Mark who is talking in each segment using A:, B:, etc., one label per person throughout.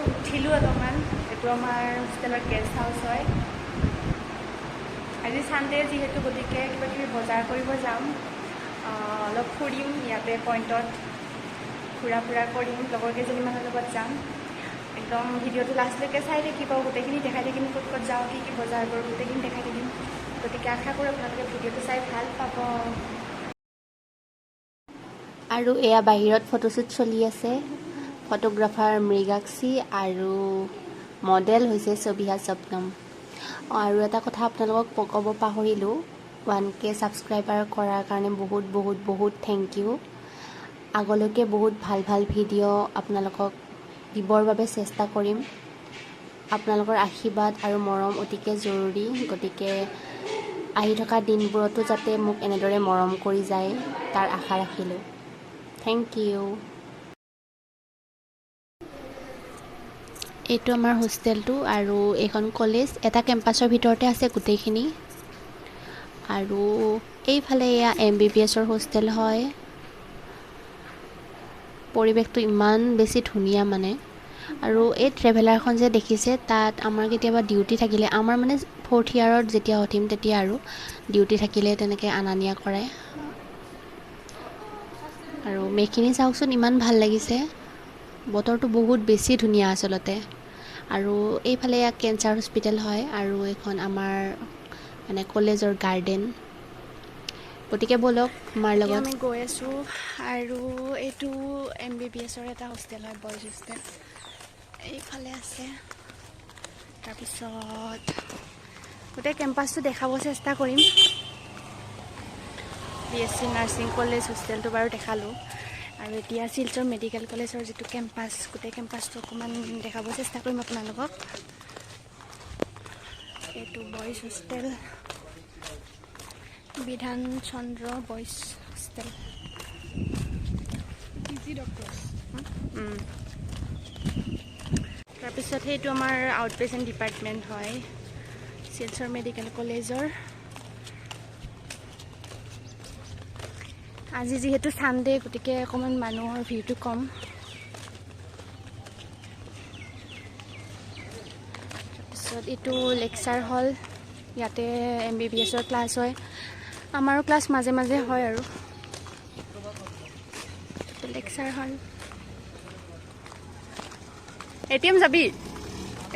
A: উঠিলোঁ অলপমান। এইটো আমাৰ হোষ্টেলৰ গেষ্ট হাউচ হয়। আজি ছানডে যিহেতু, গতিকে কিবা কিবি বজাৰ কৰিব যাম। অলপ ফুৰিম ইয়াতে পইণ্টত, ঘূৰা ফুৰা কৰিম, লগৰ কেইজনীমানৰ লগত যাম। একদম ভিডিঅ'টো লাষ্টলৈকে চাই থাকিব, গোটেইখিনি দেখাই থাকিম, ক'ত ক'ত যাওঁ, কি কি বজাৰ কৰোঁ, গোটেইখিনি দেখাই থাকিম। গতিকে আশা কৰোঁ আপোনালোকে ভিডিঅ'টো চাই ভাল পাব।
B: আৰু এয়া বাহিৰত ফটোশ্বুট চলি আছে। ফটোগ্ৰাফাৰ মৃগাক্ষী আৰু মডেল হৈছে ছবিহা শবনম। আৰু এটা কথা আপোনালোকক ক'ব পাহৰিলোঁ, 1K ছাবস্ক্ৰাইবাৰ কৰাৰ কাৰণে বহুত বহুত বহুত থেংক ইউ। আগলৈকে বহুত ভাল ভাল ভিডিঅ' আপোনালোকক দিবৰ বাবে চেষ্টা কৰিম। আপোনালোকৰ আশীৰ্বাদ আৰু মৰম অতিকে জৰুৰী। গতিকে আহি থকা দিনবোৰতো যাতে মোক এনেদৰে মৰম কৰি যায়, তাৰ আশা ৰাখিলোঁ। Thank you. এইটো আমাৰ হোষ্টেলটো আৰু এইখন কলেজ। এটা কেম্পাছৰ ভিতৰতে আছে গোটেইখিনি। আৰু এইফালে এয়া MBBSৰ হোষ্টেল হয়। পৰিৱেশটো ইমান বেছি ধুনীয়া মানে। আৰু এই ট্ৰেভেলাৰখন যে দেখিছে, তাত আমাৰ কেতিয়াবা ডিউটি থাকিলে, আমাৰ মানে 4th ইয়াৰত যেতিয়া উঠিম তেতিয়া আৰু ডিউটি থাকিলে তেনেকৈ অনা নিয়া কৰে। আৰু মেইখিনি চাওকচোন, ইমান ভাল লাগিছে। বতৰটো বহুত বেছি ধুনীয়া আচলতে। আৰু এইফালে কেঞ্চাৰ হস্পিটেল হয় আৰু এইখন আমাৰ মানে কলেজৰ গাৰ্ডেন। গতিকে ব'লক আমাৰ
A: এতিয়া
B: লগত।
A: আমি গৈ আছোঁ আৰু এইটো MBBSৰ এটা হোষ্টেল হয়, বইজ হোষ্টেল। এইফালে আছে। তাৰপিছত গোটেই কেম্পাছটো দেখাব চেষ্টা কৰিম। BSc নাৰ্ছিং কলেজ হোষ্টেলটো বাৰু দেখালোঁ। আৰু এতিয়া শিলচৰ মেডিকেল কলেজৰ যিটো কেম্পাছ, গোটেই কেম্পাছটো অকণমান দেখাব চেষ্টা কৰিম আপোনালোকক। এইটো বইজ হোষ্টেল, বিধান চন্দ্ৰ বইজ হোষ্টেল। তাৰপিছত সেইটো আমাৰ আউট পেচেণ্ট ডিপাৰ্টমেণ্ট হয় শিলচৰ মেডিকেল কলেজৰ। আজি যিহেতু ছানডে, গতিকে অকণমান মানুহৰ ভিৰটো কম। তাৰপিছত এইটো লেকচাৰ হল, ইয়াতে MBBSৰ ক্লাছ হয়। আমাৰো ক্লাছ মাজে মাজে হয় আৰু। লেকচাৰ হল। ATM যাবি?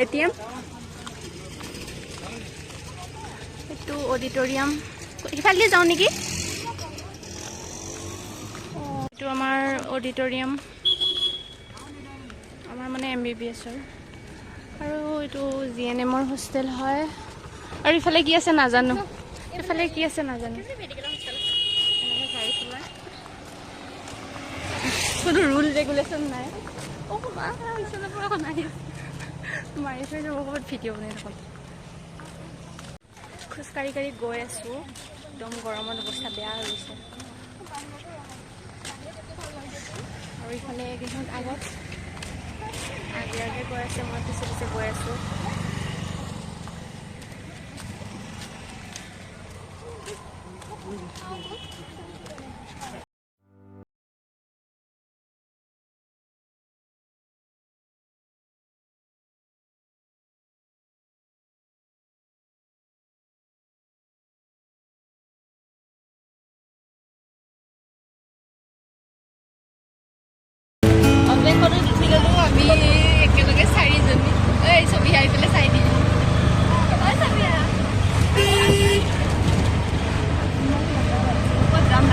A: ATM? এইটো অডিটৰিয়াম। সিফালে যাওঁ নেকি? এইটো আমাৰ অডিটৰিয়াম, আমাৰ মানে MBBSৰ। আৰু এইটো GNMৰ হোষ্টেল হয়। আৰু ইফালে কি আছে নাজানো, ইফালে কি আছে নাজানো। কোনো ৰুল ৰেগুলেশ্যন নাই। মাৰি থৈ যাব ক'ৰবাত ভিডিঅ' বনাই থাকোঁ। খোজকাঢ়ি কাঢ়ি গৈ আছোঁ, একদম গৰমত অৱস্থা বেয়া হৈ গৈছে। আৰু ইফালে এইকেইখন আগত আগে আগে গৈ আছে, মই পিছে পিছে গৈ আছোঁ। অনলাইনখনো গুচি গ'লোঁ আমি একেলগে 4জনী। এই ছবি আহি পেলাই চাই দিম। ক'ত যাম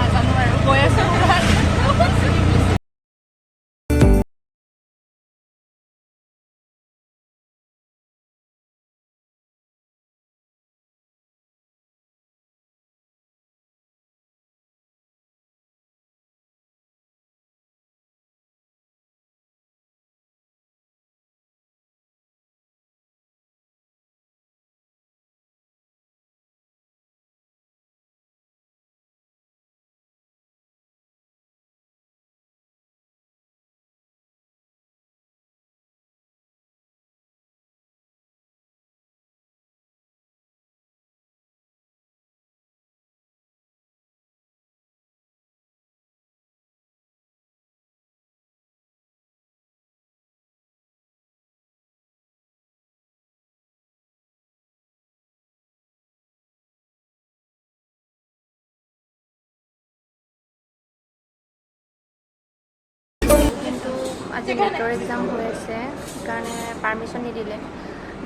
B: আজি নেটৰ এক্সাম হৈ আছে সেইকাৰণে পাৰ্মিশ্যন নিদিলে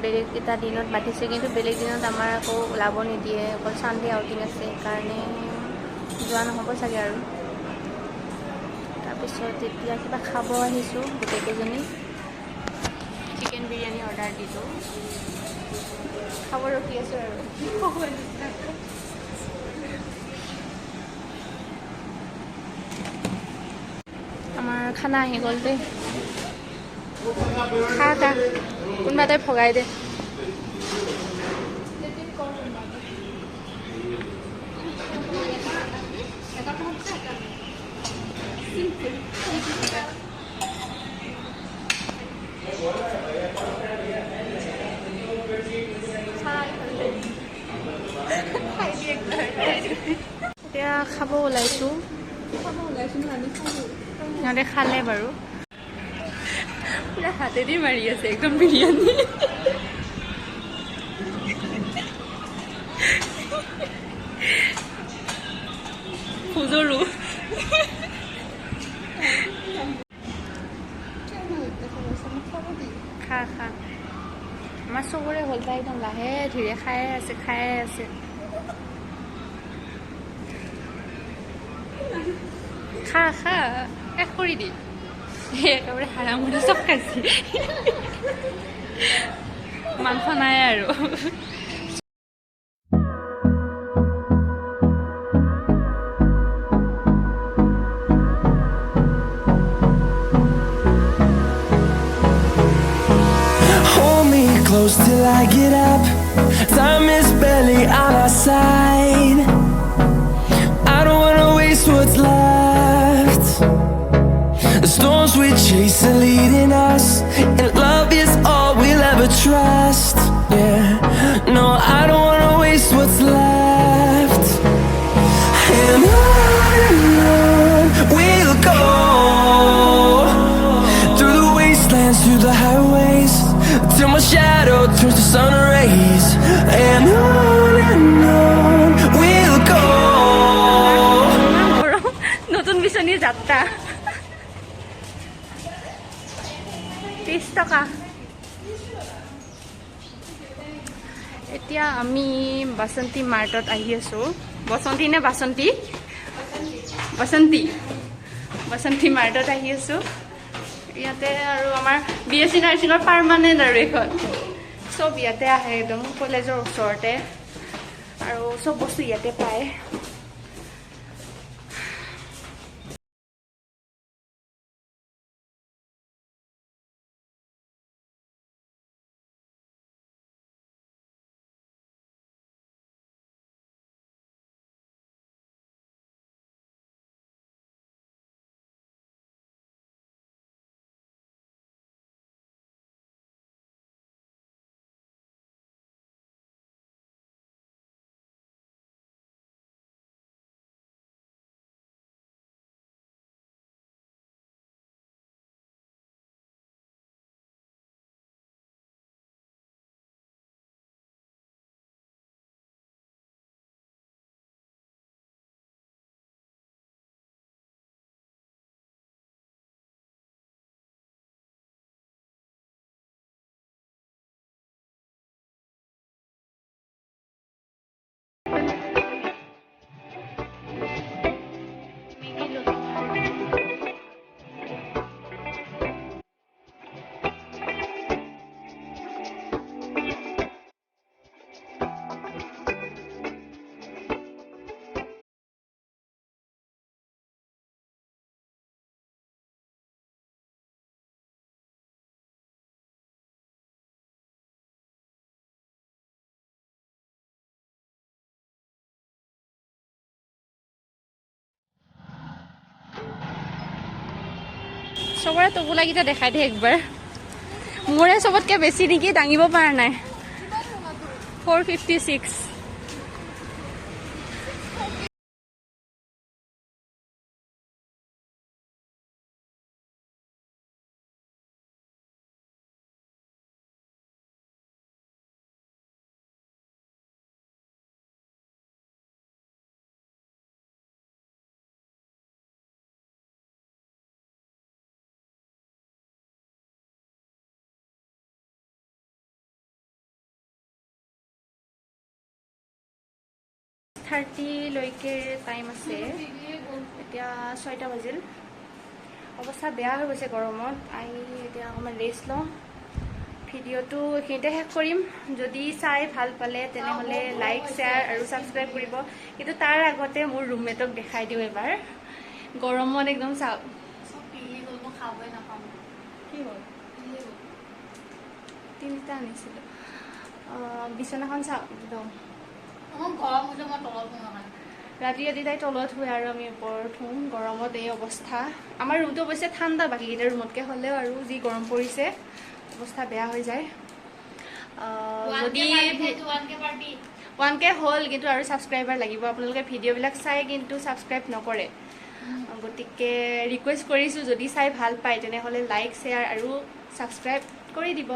B: বেলেগকেইটা দিনত মাতিছে কিন্তু বেলেগ দিনত আমাৰ আকৌ ওলাব নিদিয়ে অকল ছানডে আউটিং আছে সেইকাৰণে যোৱা নহ'ব চাগে আৰু তাৰপিছত এতিয়া কিবা খাব আহিছোঁ গোটেইকেইজনী চিকেন বিৰিয়ানী অৰ্ডাৰ দিলোঁ খাব ৰখি আছোঁ আৰু আমাৰ খানা আহি গ'ল দেই খা কোনোবা এটাই ভগাই দে এতিয়া খাব ওলাইছোঁ সিহঁতে খালে বাৰু পুৰা হাতেদি মাৰি আছে একদম বিৰিয়ানী খুজৰো খা আমাৰ চবৰে হ'ল তাই একদম লাহে ধীৰে খাই আছে খা শেষ কৰি দি একেবাৰে হাৰামুৰি চব খাইছে মাংস নাই আৰু
C: Hold me close till I get up. Time is barely on our side. I don't wanna waste what's left. The storms we chase are leading us, and love is all we'll ever trust. Yeah, no, I don't wanna waste what's left. And on we'll go, through the wastelands, through the highways, till my shadow turns to sun rays. And on we'll go.
B: নতুন বিচনীৰ যাত্ৰা 30 টকা এতিয়া আমি বাসন্তী মাৰ্টত আহি আছোঁ বসন্তী নে বাসন্তী মাৰ্টত আহি আছোঁ ইয়াতে আৰু আমাৰ BSc নাৰ্ছিঙৰ পাৰ্মানেণ্ট আৰু এখন চব ইয়াতে আহে একদম কলেজৰ ওচৰতে আৰু চব বস্তু ইয়াতে পায় চবৰে টোপোলাকেইটা দেখাই দে একবাৰ মোৰে চবতকৈ বেছি নেকি দাঙিব পৰা নাই 456
A: 6:30 লৈকে টাইম আছে এতিয়া 6টা বাজিল অৱস্থা বেয়া হৈ গৈছে গৰমত আহি এতিয়া অকণমান ৰেষ্ট লওঁ ভিডিঅ'টো এইখিনিতে শেষ কৰিম যদি চাই ভাল পালে তেনেহ'লে লাইক শ্বেয়াৰ আৰু ছাবস্ক্ৰাইব কৰিব কিন্তু তাৰ আগতে মোৰ ৰুমমেটক দেখাই দিওঁ এবাৰ গৰমত একদম চাওক কি হ'ল 3টা আনিছিলোঁ বিচনাখন চাওক একদম ৰাতি তাই তলত শুৱে আৰু আমি ওপৰত শুম গৰমত এই অৱস্থা আমাৰ ৰুমটো অৱশ্যে ঠাণ্ডা বাকীকেইটা ৰুমতকৈ হ'লেও আৰু যি গৰম পৰিছে অৱস্থা বেয়া হৈ যায় যদি 1K হ'ল কিন্তু আৰু ছাবস্ক্ৰাইবাৰ লাগিব আপোনালোকে ভিডিঅ'বিলাক চাই কিন্তু ছাবস্ক্ৰাইব নকৰে গতিকে ৰিকুৱেষ্ট কৰিছোঁ যদি চাই ভাল পায় তেনেহ'লে লাইক শ্বেয়াৰ আৰু ছাবস্ক্ৰাইব কৰি দিব